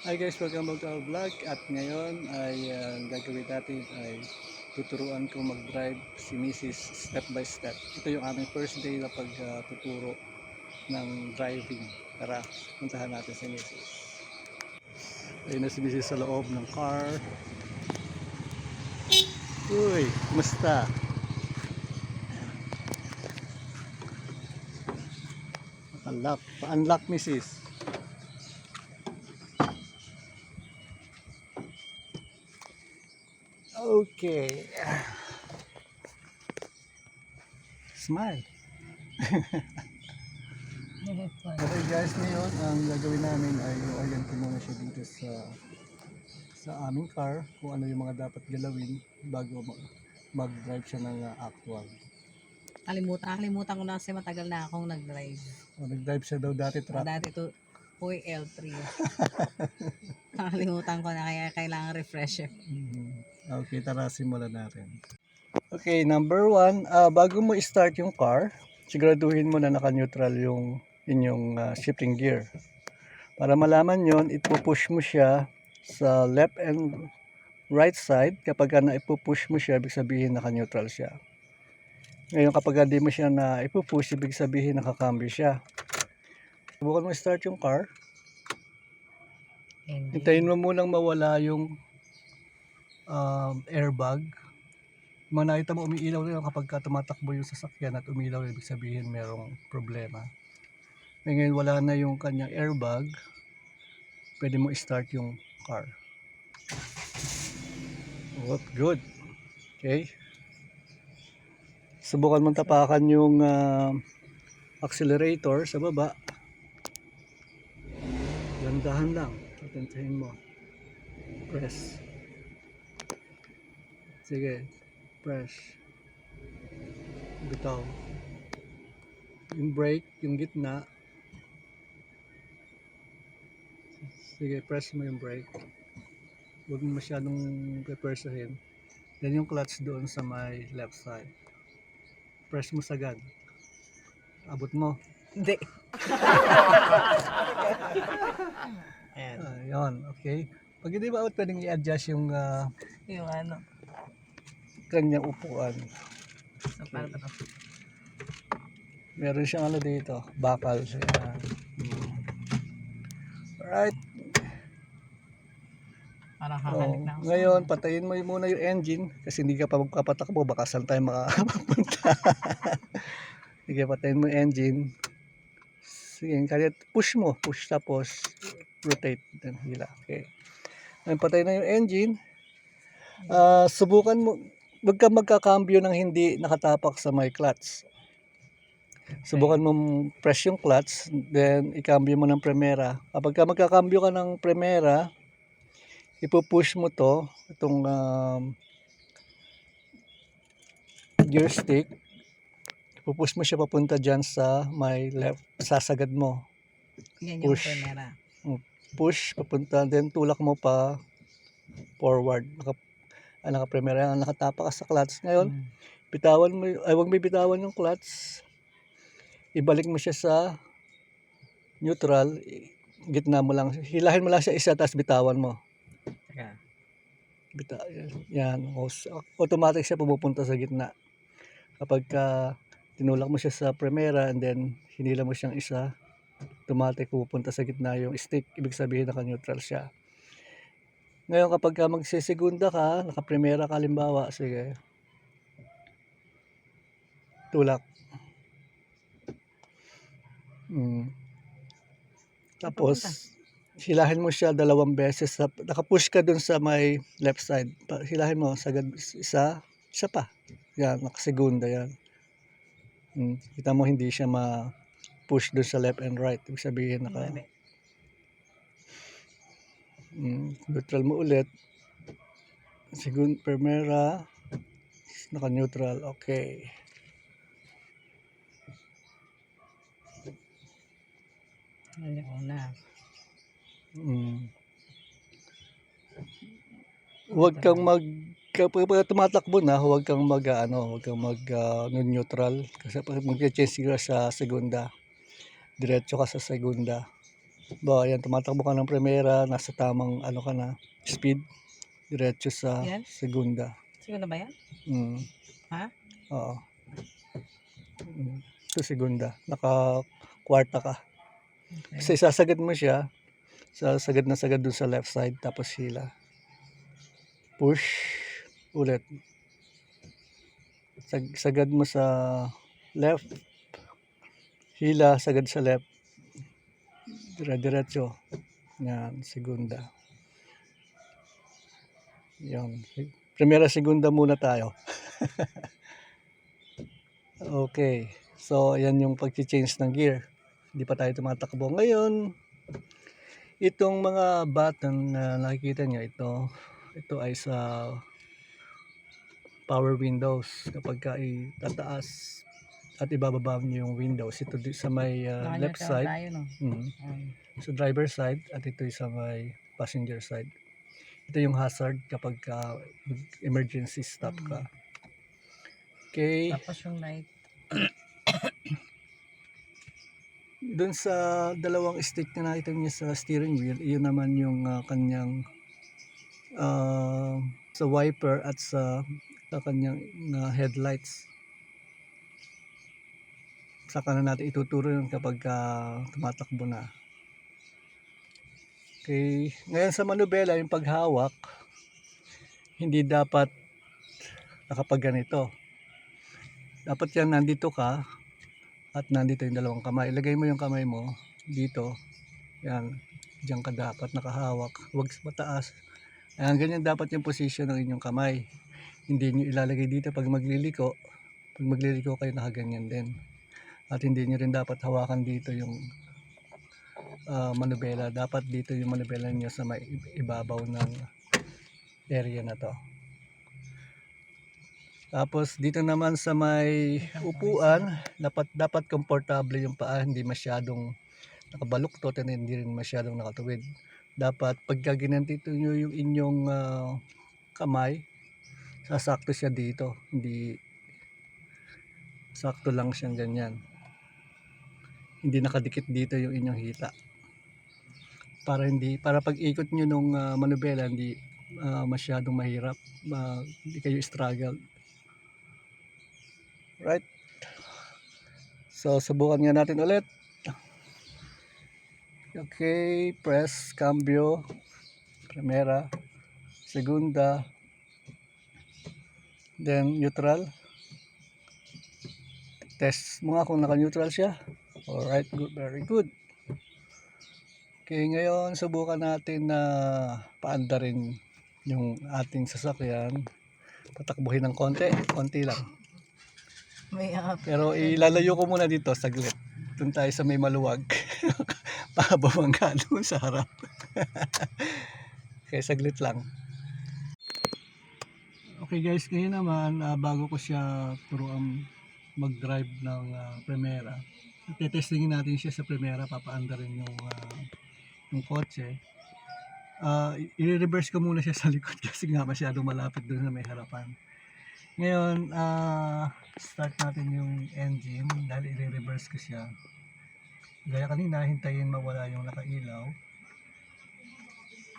Hi guys, welcome back to our vlog at ngayon ay gagawin natin ay tuturuan ko mag-drive si Mrs. step by step. Ito yung aming first day na pagtuturo ng driving. Tara, puntahan natin si Mrs. Ayun na si Mrs. sa loob ng car. Uy, kumusta? Unlock, pa-unlock Mrs. Okay. Smile. Okay guys, ngayon ang gagawin namin ay i-orient ko muna siya dito sa aming car kung ano yung mga dapat galawin bago mag-drive siya ng actual. Kalimutan ko na kasi matagal na akong nag-drive. Nag-drive siya daw dati truck. Dati ito, Uy, L3. Nakalimutan ko na kaya kailangan refresher. Okay, tara simulan natin. Okay, number 1, bago mo i-start yung car, siguraduhin mo na naka-neutral yung inyong shifting gear. Para malaman yon, ipupush mo siya sa left and right side. Kapag na-ipupush mo siya, ibig sabihin naka-neutral siya. Ngayon kapag hindi mo siya na ipupush, ibig sabihin nakakambyo siya. Subukan mo start yung car. Hintayin mo munang mawala yung airbag. Nakita mo umiilaw na yun kapag tumatakbo yung sasakyan at umiilaw, ibig sabihin merong problema. Ngayon wala na yung kanyang airbag, pwede mo start yung car. Oh, good. Okay. Subukan mong tapakan yung accelerator sa baba. Gandahan lang. Tatantahin mo. Press. Sige. Press. Bitaw. Yung brake, yung gitna. Sige, press mo yung brake. Huwag mo masyadong pepersahin. Then yung clutch doon sa may left side. Press mo sagad. Abot mo. Hindi. Ayan. Ayun, okay. Pag hindi ba pwedeng i-adjust yung Yung ano. kanyang upuan. So, para pa to. Meron siyang ano dito, bakal. Alright. Parang hahalik na ako. Ngayon, patayin mo muna yung engine kasi hindi ka pa magpapatakbo. Baka saan tayo makapunta. Sige, patayin mo yung engine. Sige, kaya push mo. Push tapos rotate. Then hila. Okay. Ngayon, patayin na yung engine. Subukan mo. Huwag ka magkakambyo ng hindi nakatapak sa may clutch. Subukan mo press yung clutch, then ikambyo mo ng primera. Kapag ka magkakambyo ka ng primera, ipupush mo to, itong gear stick. Ipupush mo siya papunta dyan sa may left, sasagad mo. Yan yung Push. primera. Push, papunta, then tulak mo pa forward. Naka-primera, nakatapak ka sa clutch. Ngayon, bitawan mo, huwag may bitawan yung clutch. Ibalik mo siya sa neutral, gitna mo lang. Hilahin mo lang siya isa, tapos bitawan mo. Yan, automatic siya pupunta sa gitna. Kapag tinulak mo siya sa primera and then hinila mo siyang isa, automatic pupunta sa gitna yung stick, ibig sabihin naka-neutral siya. Ngayon kapag magsisegunda ka, naka-primera ka halimbawa, sige. Tulak. Tapos hilahin mo siya 2 beses. Naka-push ka dun sa may left side. Hilahin mo sagad isa pa. Yan, nakasegunda yan. Kita mo hindi siya ma-push dun sa left and right. Ibig sabihin neutral mo ulit. Primera, naka-neutral. Okay. Ayun na. Huwag kang kapag tumatakbo na, huwag kang neutral kasi pag mag-change ka sa segunda, diretso ka sa segunda. Ayan, tumatakbo ka ng primera, nasa tamang ano ka na, speed, diretso sa Yan? segunda. Siguro na ba yan? Mm. Ha? Oo. Sa segunda, naka-kwarta ka. Kasi Okay. sasagad mo siya, sasagad na sagad dun sa left side, tapos hila. Push, ulit. Sagad mo sa left, hila, sagad sa left, diretso. Yan, segunda. Yan. Primera, segunda muna tayo. Okay. So, ayan yung pag-change ng gear. Hindi pa tayo tumatakbo. Ngayon, itong mga button na nakikita nyo, ito ay sa power windows. Kapag ka itataas at ibababa nyo yung windows, ito sa may left Naka-neutral side. tayo, no? Sa driver side at ito sa may passenger side. Ito yung hazard kapag ka emergency stop ka. Okay. Tapos yung light. Doon sa dalawang stick na nakita niyo sa steering wheel, iyon naman yung kanyang sa wiper at sa kanyang headlights. Saka na natin ituturo yun kapag tumatakbo na. Okay. Ngayon sa manubela, yung paghawak, hindi dapat nakapagganito. Dapat yan nandito ka at nandito yung dalawang kamay. Ilagay mo yung kamay mo dito. Yan. Diyan ka dapat nakahawak. Huwag mataas. Ayan, ganyan dapat yung position ng inyong kamay. Hindi nyo ilalagay dito pag magliliko. Pag magliliko kayo nakaganyan din. At hindi nyo rin dapat hawakan dito yung manubela. Dapat dito yung manubela nyo sa may ibabaw ng area na to. Tapos dito naman sa may upuan, dapat komportable yung paa, hindi masyadong nakabaluktot at hindi rin masyadong nakatuwid. Dapat pagka ginantito nyo yung inyong kamay, sasakto siya dito, hindi sakto lang siyang ganyan. Hindi nakadikit dito yung inyong hita. Para pag ikot nyo nung manubela, hindi masyadong mahirap, hindi kayo struggle. Right? So, subukan nga natin ulit. Okay, press, cambio, primera, segunda, then neutral. Test mo nga kung naka-neutral siya. Alright, good, very good. Okay, ngayon subukan natin na paandarin yung ating sasakyan. Patakbuhin ng konti lang. May Pero ilalayo ko muna dito saglit. Doon tayo sa may maluwag. Pababangga doon sa harap. Okay, saglit lang. Okay guys, ngayon naman bago ko siya turuan mag-drive ng Primera, tetestingin natin siya sa Primera, papaandarin yung kotse. I-reverse ko muna siya sa likod kasi nga masyadong malapit doon sa may harapan. Ngayon, start natin yung engine dahil i-reverse ko siya. Gaya kanina, hintayin mawala yung nakailaw.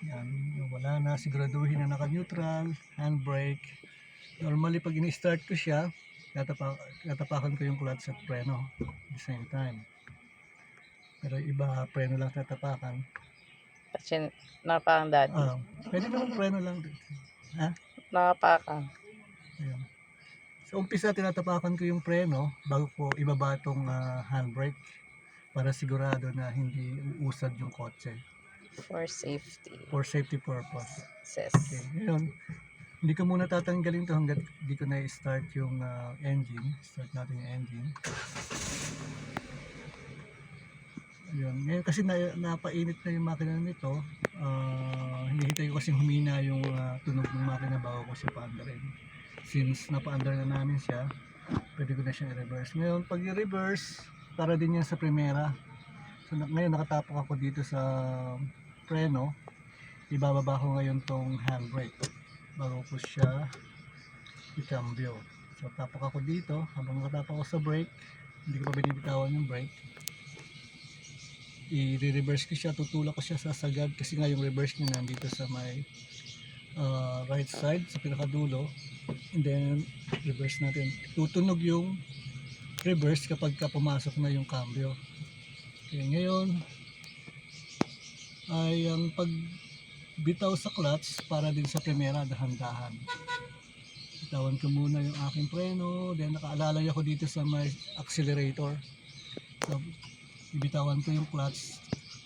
Yan, yung wala na, siguraduhin na naka-neutral, handbrake. Normally, pag ini-start ko siya, tatapakan ko yung clutch at preno at the same time. Pero iba, preno lang tatapakan. Kasi napakang dati. Pwede naman preno lang. Ha? Napakang. Ayan. So, umpisa tinatapakan ko yung preno bago ko ibaba itong handbrake para sigurado na hindi uusad yung kotse. For safety. For safety purpose. Says. Okay, ngayon, hindi ko muna tatanggalin to hanggat hindi ko na i-start yung engine. Start natin yung engine. Ayun. Ngayon kasi napainit na yung makina nito, hinihintay ko kasi humina yung tunog ng makina bago ko siya paandarin. Since napa-under na namin siya, pwede ko na siya i-reverse. Ngayon, pag i-reverse, para din yan sa Primera. So, ngayon nakatapak ako dito sa preno. Ibababa ko ngayon tong handbrake bago ko siya i-cambio. So, tapak ako dito. Habang nakatapak ako sa brake, hindi ko pa binibitawan yung brake. i-reverse ko siya, tutulak ko siya sa sagad kasi nga yung reverse niya nandito sa may right side sa pinakadulo, and then reverse natin, tutunog yung reverse kapag pumasok na yung cambio. Okay, ngayon ay ang pagbitaw sa clutch para din sa primera, dahan-dahan. Bitawan ko muna yung aking preno, then nakaalalay ako dito sa may accelerator. So bibitawan ko yung clutch,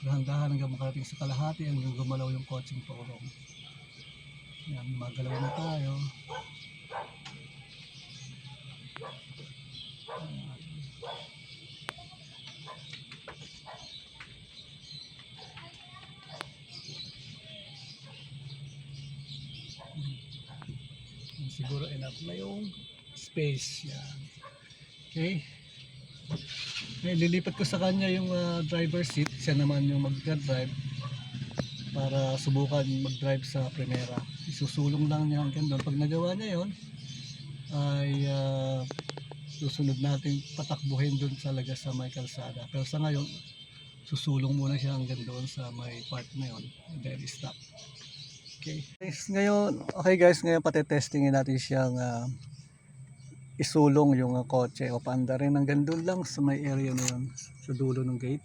dahan-dahan hanggang makarating sa kalahati, hanggang gumalaw yung kotseng paurong. Yan, magalaw na tayo. Siguro enough na yung space. Yan. Okay. Ngayon, lilipat ko sa kanya yung driver seat. Siya naman yung mag-drive para subukan mag-drive sa primera. Isusulong lang niya hanggang doon. Pag nagawa niya yon ay susunod natin patakbuhin doon talaga sa may kalsada. Pero sa ngayon, susulong muna siya hanggang doon sa may part na yon, and then stop. Okay. Okay guys, ngayon patetestingin natin siyang isulong yung kotse o paanda rin hanggang doon lang sa may area na yun, sa dulo ng gate.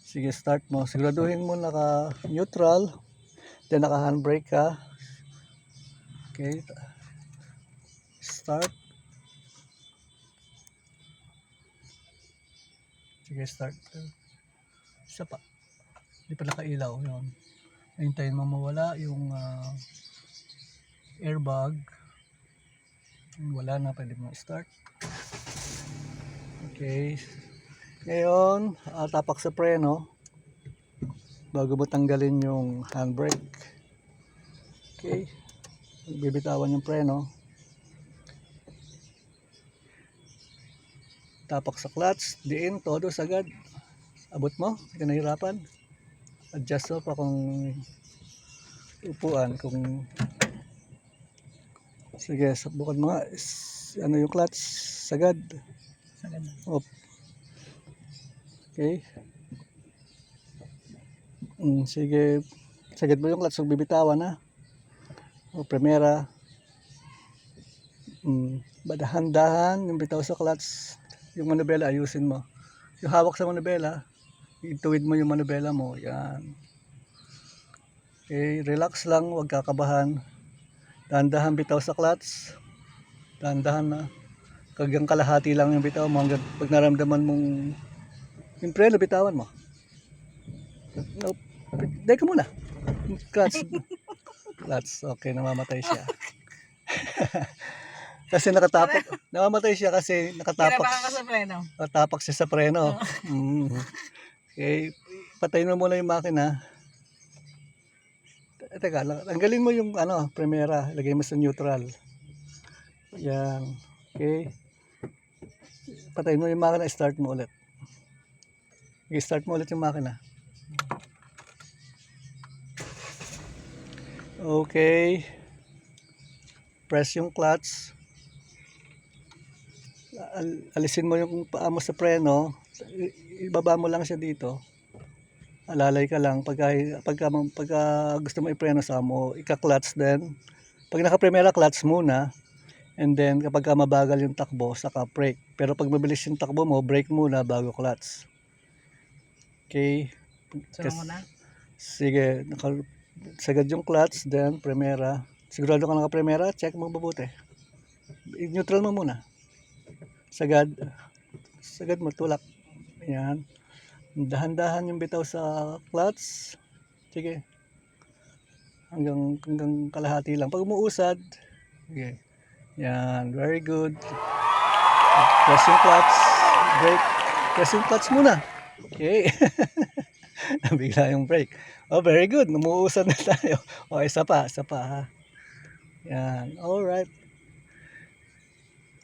Sige, start mo. Siguraduhin mo naka neutral, then naka handbrake ka. Okay. Start. Sige, start. Isa pa. Hindi pa nakailaw yun. Hintayin mo mawala yung airbag. Wala na, pwede mo start. Okay. Ngayon, tapak sa preno bago mo tanggalin yung handbrake. Okay. Bibitawan yung preno. Tapak sa clutch, diin, todo sagad. Abot mo, hindi ka nahirapan. Adjust mo pa kung upuan, kung sige, subukan mo nga. Ano yung clutch? Sagad. Sagad. Op. Okay. Sige, sagad mo yung clutch, so bibitawan na. O primera. Dahan-dahan yung bitaw sa clutch. Yung manubela ayusin mo. Yung hawak sa manubela, ituwid mo yung manubela mo. Yan. Okay, relax lang, huwag kakabahan. Dahan-dahan bitaw sa clutch. Dahan-dahan na. Kagang kalahati lang yung bitaw mo hanggang pag naramdaman mong yung preno, bitawan mo. Nope. Dahil ka muna. Clutch. Clutch. Okay, namamatay siya. Kasi nakatapak. Namamatay siya kasi nakatapak. Kinabahan ka sa preno. Nakatapak siya sa preno. Okay, patayin mo muna yung makina. Teka, tanggalin mo yung primera, lagay mo sa neutral. Yan. Okay. Patayin mo yung makina, start mo ulit. I-start mo ulit yung makina. Okay. Press yung clutch. Alisin mo yung paa mo sa preno. Ibaba mo lang siya dito. Alalay ka lang pagka gusto mo i-preno sa mo, ika-clutch din. Pag naka-primera, clutch muna, and then kapag mabagal yung takbo, saka brake. Pero pag mabilis yung takbo mo, brake muna bago clutch. Okay. Sulong mo na. Sige, sagad yung clutch, then primera. Sigurado ka naka-primera, check mo mabuti. I-neutral mo muna. Sagad mo, tulak. Ayan. Dahan-dahan yung bitaw sa clutch. Sige. Hanggang kalahati lang. Pag umuusad, okay. Yan, very good. Press yung clutch, brake. Press yung clutch muna. Okay. Nabigla yung brake. Oh, very good. Umuusad na tayo. Oh, isa pa ha. Yan, alright.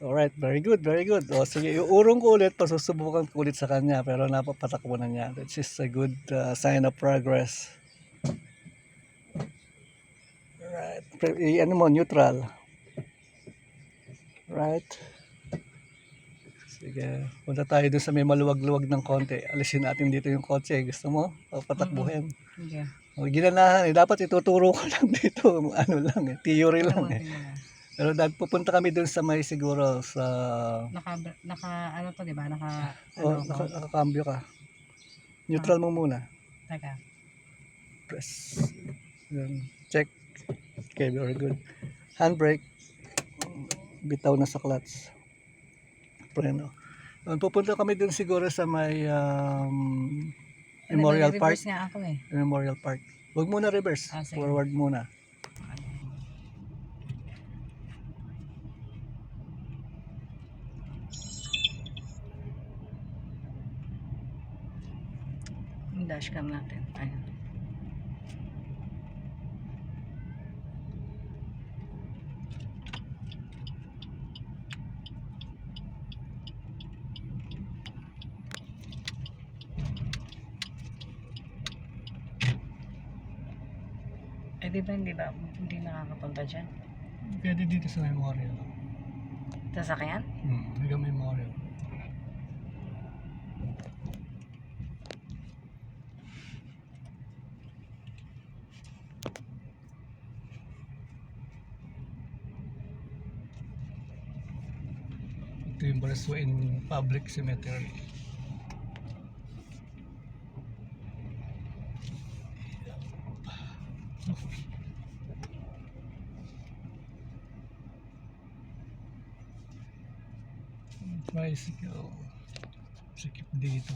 Alright, very good, very good. O sige, iurong ko ulit, pasusubukan ko ulit sa kanya, pero napapatakbo na niya. Which is a good sign of progress. Alright, ano mo, neutral. Right. Sige, punta tayo dun sa may maluwag-luwag ng konti. Alisin natin dito yung kotse. Gusto mo? O patakbuhin. Sige. O, ginanahan eh. Dapat ituturo ko lang dito. Ano lang eh. Theory lang eh. Tingnan mo lang. Pero pupunta kami dun sa may siguro sa... Ano to, di ba? Oh, nakakambyo ka. Neutral mo muna. Teka. Press. Yan. Check. Okay, very good. Handbrake. Bitaw na sa clutch. Preno. Pupunta kami dun siguro sa may Memorial Park. Reverse nga ako eh. Memorial Park. Huwag muna reverse. Sige. Forward muna. Yung dashcam natin. Ayun. Eh di ba hindi nakakapunta dyan? Pwede dito sa Memorial. Sasakyan? Hanggang Memorial. Ito yung Barasuin Public Cemetery. Tricycle. Sikip dito.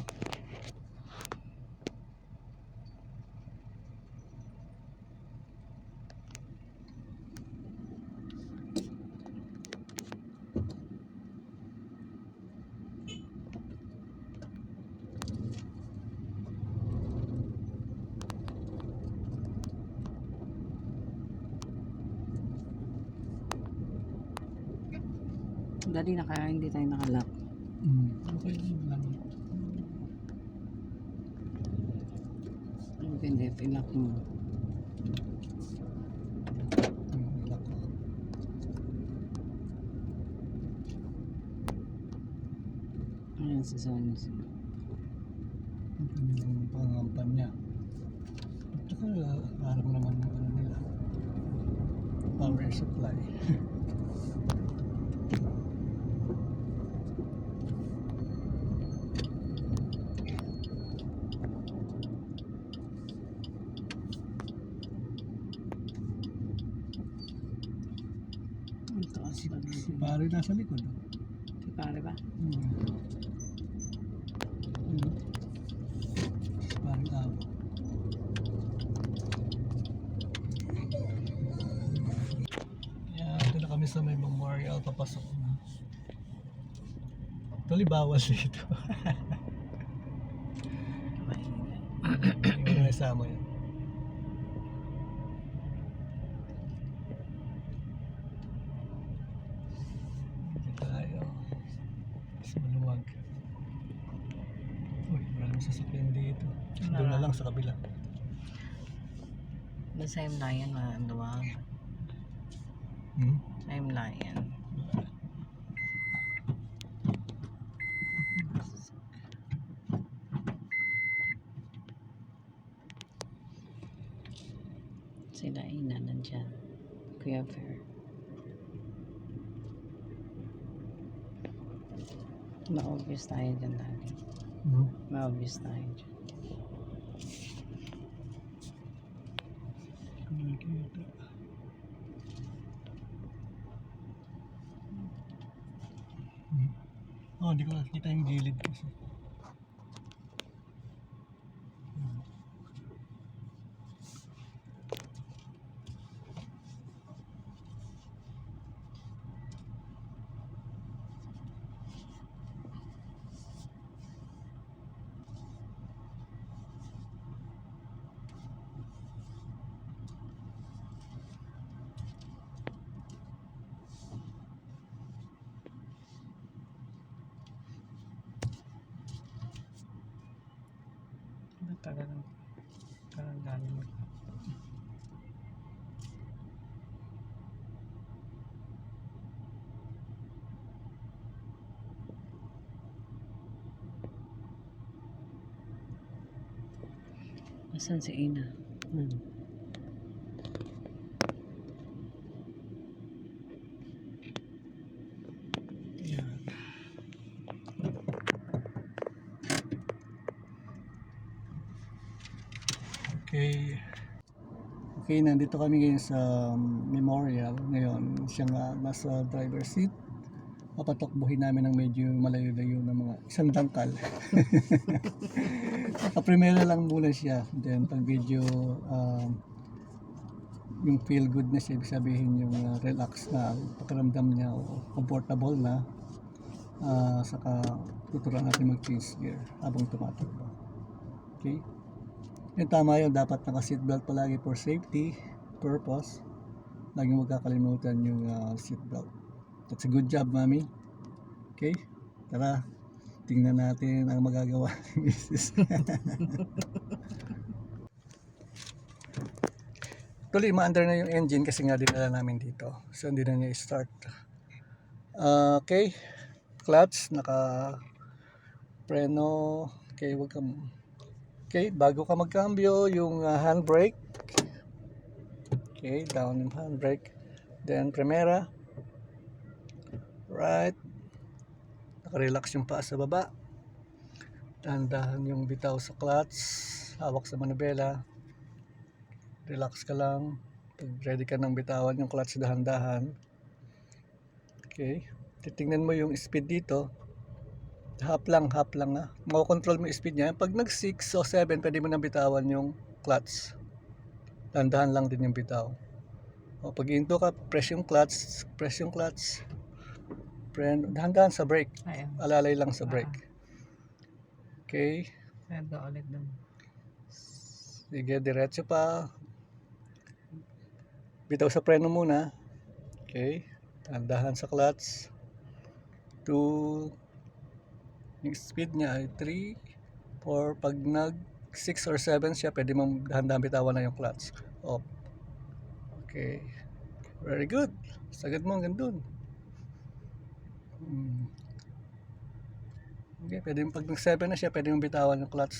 Dali hindi tayo nakalap. Okay lang. Hindi, ilak mo. Lock. Ayan si Sonia. Yung pangampan niya. At saka parang naman ng ano nila. Power supply. Ito kasi Si pare nasa likod. si pare ba? Si pare tao. Ito na kami sa may memorial, papasok na. Tuloy bawas dito. Hindi na isama yun. Dito tayo. Mas maluwag. Uy, maraming sasakyan dito. Doon na lang sa kabila. The same lion, maluwag. Same lion. Sila ina nandyan. Kuya Fair. Ma-obvious tayo dyan lagi. Ma-obvious tayo dyan. Oh, hindi ko nakikita yung gilid kasi. Tagal galing. Asan si Ina? Yan. Okay. Okay, nandito kami ngayon sa Memorial. Ngayon, siya nga nasa driver seat. Papatakbuhin namin ng medyo malayo-layo ng mga isang dangkal. Primera lang muna siya. Then, pag medyo yung feel good na siya, ibig sabihin yung relax na pakiramdam niya o comfortable na, saka tuturuan natin mag-change gear habang tumatakbo. Okay? Yung tama yun, dapat naka-seatbelt palagi for safety purpose. Laging huwag kakalimutan yung seatbelt. That's a good job, Mami. Okay? Tara, tingnan natin ang magagawa ni Mrs. Tuloy, ma-under na yung engine kasi nga dinala namin dito. So, hindi na niya i-start. Okay. Clutch, naka-preno. Okay, wag kang... Okay, bago ka magkambyo, yung handbrake. Okay, down yung handbrake. Then, primera. Right. Naka-relax yung paa sa baba. Dahan-dahan yung bitaw sa clutch. Hawak sa manubela. Relax ka lang. Pag ready ka ng bitawan yung clutch, dahan-dahan. Okay. Titingnan mo yung speed dito. Half lang na. Makokontrol mo yung speed niya. Pag nag 6 o 7, pwede mo nang bitawan yung clutch. Dahan-dahan lang din yung bitaw. O pag into ka, press yung clutch. Dahan-dahan sa brake. Ayun. Alalay lang sa brake. Okay. Sado ulit dun. Sige, diretso pa. Bitaw sa preno muna. Okay. Dahan-dahan sa clutch. 2. Yung speed niya ay 3, 4. Pag nag 6 or 7 siya, pwede mong dahan-dahan bitawan na yung clutch. Off. Okay. Very good. Sagad mo hanggang dun. Okay, pwede mong pag nag 7 na siya, pwede mong bitawan yung clutch.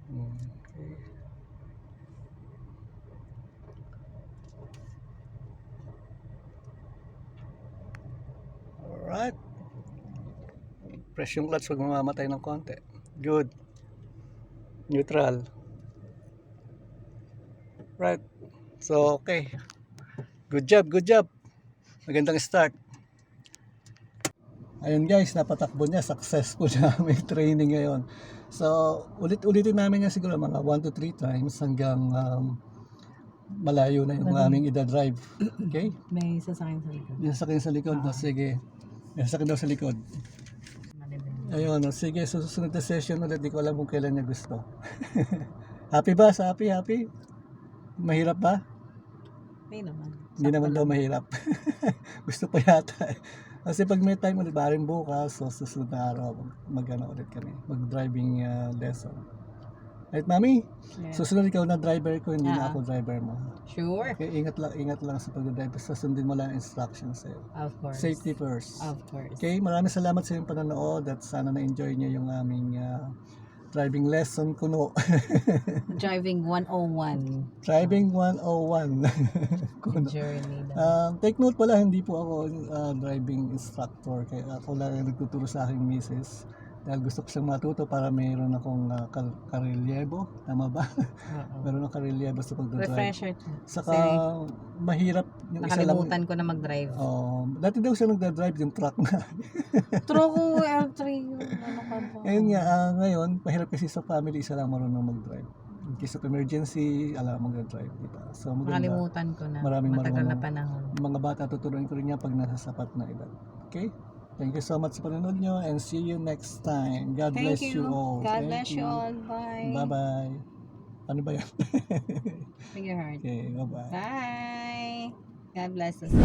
Okay. Alright. Press yung clutch, huwag mamamatay ng konti. Good. Neutral. Right. So, okay. Good job. Magandang start. Ayun guys, napatakbo niya. Successful na may training ngayon. So, ulit-ulitin namin yan siguro mga 1 to 3 times hanggang malayo na yung aming ida-drive. Okay? May sasakyan sa likod. Yung sasakyan sa likod. Sige. May sasakyan daw sa likod. Ayun, sige, susunod na session ulit. Di ko alam kung kailan niya gusto. Happy ba? Happy? Mahirap ba? Hindi naman. Hindi naman daw mahirap. Gusto pa yata. Kasi pag may time ulit, baring bukas, so susunod na araw, ulit kami. Mag-driving lesson. Right, Mami? Yeah. Susunod ikaw na driver ko, hindi na ako driver mo. Sure. Okay, ingat lang sa pag-drive. Sundin mo lang instructions sa'yo. Of course. Safety first. Of course. Okay, maraming salamat sa iyong panonood at sana na-enjoy niyo yung aming driving lesson kuno. Driving 101. Driving 101. Kuno. Journey. Take note pala, hindi po ako driving instructor. Kaya ako lang ang nagtuturo sa aking misis. Dahil gusto ko siyang matuto para mayroon akong karelyebo. Tama ba? Meron akong karelyebo sa pagdadrive. Refresher. Saka mahirap yung isa lang. Nakalimutan ko na mag-drive. Dati daw siya nagdadrive yung truck na. True ko, L3. Ano ka ba? Ayun nga, ngayon, mahirap kasi sa family, isa lang marunong mag-drive. In case of emergency, alam mag-drive, diba? So, maganda. Nakalimutan ko na. Maraming matagal na marunong. panahon. Mga bata, tuturuan ko rin niya pag nasa sapat na edad. Okay? Thank you so much sa panonood nyo and see you next time. God bless you all. God bless you all. Bye. Bye-bye. Ano ba yan? Finger heart. Okay, bye-bye. Bye. God bless us.